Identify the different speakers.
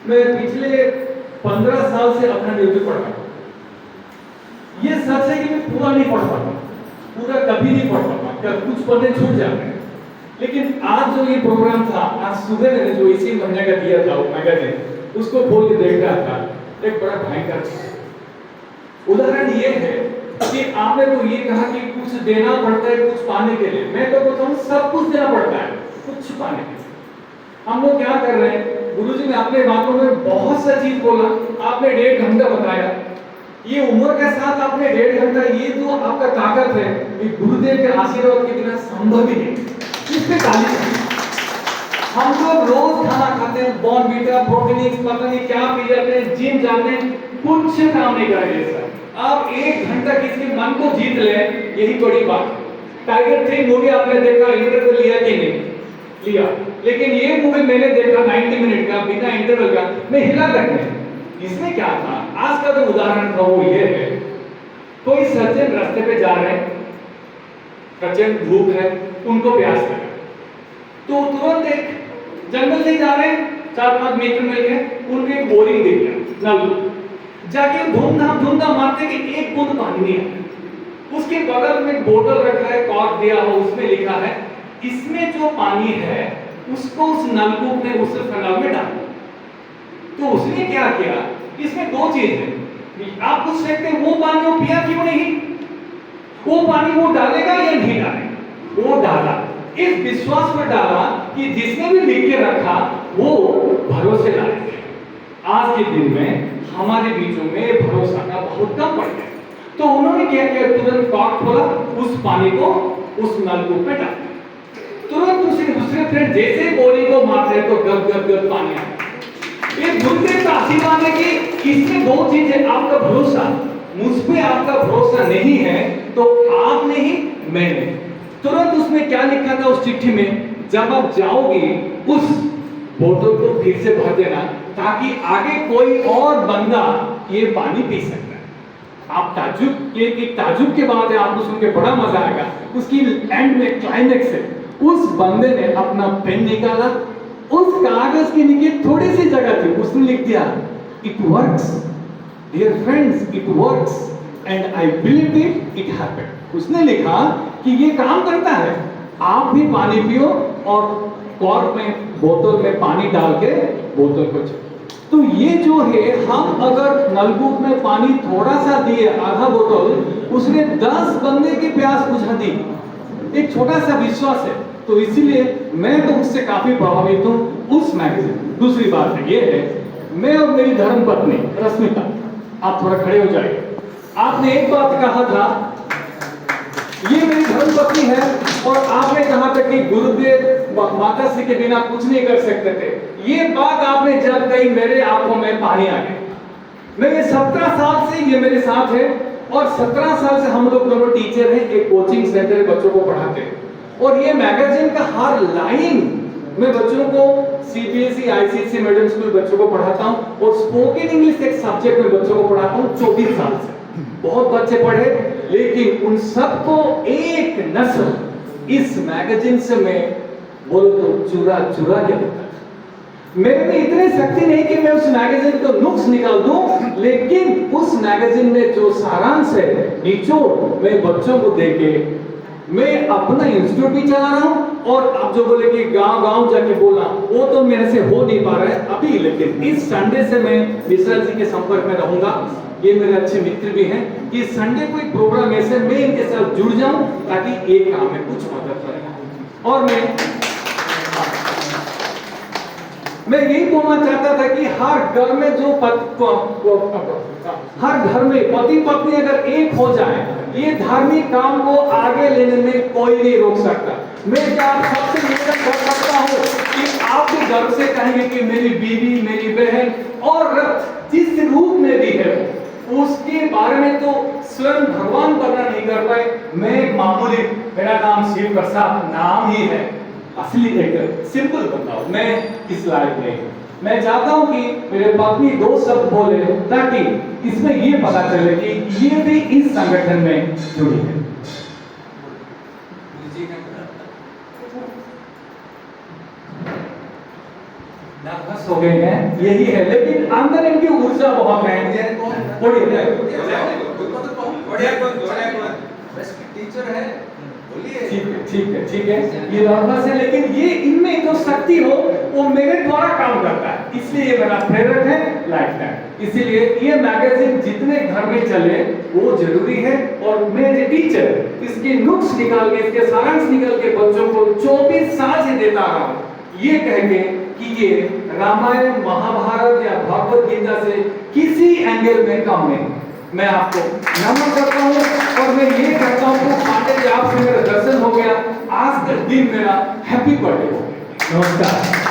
Speaker 1: मैं पिछले 15 साल से अपना न्यूज़ पढ़ रहा हूँ। ये सच है कि मैं पूरा नहीं पढ़ पाता, पूरा कभी नहीं पढ़ पाता, कुछ पन्ने छूट जाते हैं। लेकिन आज जो ये प्रोग्राम था, आज सुबह मैंने जो इसी महीने का दिया था वो मैगजीन, उसको खोल के देख रहा था। एक बड़ा भयंकर उदाहरण ये है कि आपने तो ये कहा कि कुछ देना पड़ता है कुछ पाने के लिए। मैं तो कहता हूँ सब कुछ देना पड़ता है कुछ पाने के लिए। हम लोग क्या कर रहे हैं? गुरुजी ने अपने बातों में बहुत सा चीज बोला, आपने 1.5 घंटा बताया। ये उम्र के साथ आपने 1.5 घंटा, ये जो आपका ताकत है, ये गुरुदेव के आशीर्वाद के बिना संभव ही नहीं। इसमें ताली। हम लोग रोज खाना खाते हैं, बॉर्नवीटा, प्रोटीन, पता नहीं क्या पी जाते हैं, जिम जाते हैं, कुछ काम नहीं करेंगे सर। आप 1 घंटा किसके मन को जीत ले, यही बड़ी बात। टाइगर 3 मूवी आपने देखा, इंटरवल लिया कि नहीं लिया? लेकिन ये मूवी मैंने देखा 90 मिनट का, बिना इंटरवल का, मैं हिला करके। इसमें क्या था? आज का जो उदाहरण था वो ये है, कोई सज्जन रास्ते पे जा रहे हैं, प्रचंड धूप है, उनको प्यास लगा, तो तुरंत एक जंगल से जा रहे हैं, 4-5 मित्र मिलके, उनको एक बोरिंग दिख गया, नल जाके धूमधाम मारते कि एक बूंद पानी नहीं है। उसके बगल में बोतल रखा है, कॉर्क दिया हो, उसमें लिखा है इसमें जो पानी है उसको उस नलकूप में, उस नल में डालो। तो उसने क्या किया? इसमें 2 चीज है। आप पूछ सकते हैं वो पानी वो पिया क्यों नहीं? वो पानी वो डालेगा या नहीं डालेगा? वो डाला, इस विश्वास पर डाला कि जिसने भी लिख के रखा वो भरोसे लायक। आज के दिन में हमारे बीचों में भरोसा का बहुत कम पड़ गया। तो उन्होंने क्या किया? तुरंत कॉर्क खोला, उस पानी को उस नलकूप में डाल दिया। तुरंत दूसरे फ्रेंड जैसे बोरिंग को मारते तो गप गप गप पानी आया। ये गुरुदेव का आशीर्वाद है कि इसमें 2 चीजें, आपका भरोसा, मुझ पे आपका भरोसा नहीं है तो आप नहीं, मैं नहीं। तुरंत उसमें क्या लिखा था उस चिट्ठी में? जब आप जाओगे उस बोतल को फिर से भर देना ताकि आगे कोई और बंदा ये पानी पी सकता है। आप ताजुब, ये एक ताजुब के बात है, आपको सुन के बड़ा मजा आएगा। उसकी एंड में क्लाइमेक्स है, उस बंदे ने अपना पेन निकाला, उस कागज के नीचे थोड़ी सी जगह थी, उसने लिख दिया it works dear friends, it works and I believe it happened. उसने लिखा कि ये काम करता है, आप भी पानी पियो और कॉर्क में, बोतल में पानी डाल के बोतल को चलो। तो ये जो है, हम अगर नलकूप में पानी थोड़ा सा दिए, आधा बोतल, उसने 10 बंदे की प्यास बुझा दी। एक छोटा सा विश्वास है। तो इसीलिए मैं तो उससे काफी प्रभावित हूं, उस मैगजीन। दूसरी बात है ये है, मैं और मेरी धर्मपत्नी रश्मिता, आप थोड़ा खड़े हो जाइए। आपने एक बात कहा था, ये मेरी धर्मपत्नी है, और आपने कहा था कि गुरुदेव माता श्री के बिना कुछ नहीं कर सकते थे। ये बात आपने जब कही, मेरे आंखों में पानी आ गया। मैं 17 साल से ये मेरे साथ है, और 17 साल से हम लोग दोनों टीचर हैं, एक कोचिंग सेंटर में बच्चों को पढ़ाते हैं। और ये मैगजीन का हर लाइन मैं बच्चों को सीबीएसई, आईसीएसई मिडिल स्कूल बच्चों को पढ़ाता हूँ, और स्पोकन इंग्लिश एक सब्जेक्ट में बच्चों को पढ़ाता हूँ 24 साल से। बहुत बच्चे पढ़े, लेकिन उन सबको एक नस्ल इस मैगजीन से मैं बोलो तो चुरा चुरा के देता। मेरे में इतनी शक्ति नहीं कि मैं उस मैगजीन को नुक्स निकाल दूं, लेकिन उस मैगजीन में जो सारांश है, निचोड़, मैं बच्चों को देके मैं अपना इंस्टीट्यूट भी चला रहा हूं। और अब जो बोले कि गांव-गांव जाके बोलना, वो तो मेरे से हो नहीं पा रहा है अभी, लेकिन इस संडे से मैं विशाल जी के संपर्क में रहूंगा। ये मेरे अच्छे मित्र भी हैं कि संडे को एक प्रोग्राम ऐसे मैं इनके साथ जुड़ जाऊं ताकि एक काम में कुछ मदद करे। और मैं यही बोलना चाहता था कि हर घर में जो हर घर में पति पत्नी अगर एक हो जाए, ये धार्मिक काम को आगे लेने में कोई नहीं रोक सकता। मैं क्या आप सबसे निवेदन कर सकता हूँ कि आप भी गर्व से कहेंगे कि मेरी बीवी, मेरी बहन और जिस रूप में भी है उसके बारे में तो स्वयं भगवान वर्णन नहीं कर पाए। मैं मामूली, मेरा नाम शिव प्रसाद नाम ही है, असली एक सिंपल बंदा हूं, मैं इस लायक नहीं। मैं चाहता हूं कि मेरे पत्नी 2 शब्द बोले ताकि इसमें ये पता चले कि ये भी इस संगठन में जुड़ी है। नर्वस हो हो गए हैं, यही है। लेकिन अंदर इनकी ऊर्जा बहुत है।
Speaker 2: टीचर है, बोलिए।
Speaker 1: ठीक है, ये नर्वस है, लेकिन ये इनमें जो शक्ति हो वो मेरे द्वारा काम करता है, इसलिए ये मेरा प्रेरक है लाइफ टाइम। इसीलिए ये मैगजीन जितने घर में चले वो जरूरी है। और मैं जो टीचर इसके नुक्स निकाल के, इसके सारांश निकाल के बच्चों को 24 साल से देता रहा हूं, ये कह के कि ये रामायण, महाभारत या भगवत गीता से किसी एंगल में कम नहीं। मैं आपको नमन करता हूं और मैं ये कहता हूं कि पांडे जी आपसे मेरा दर्शन हो गया, आज का दिन मेरा हैप्पी बर्थडे हो गया। नमस्कार।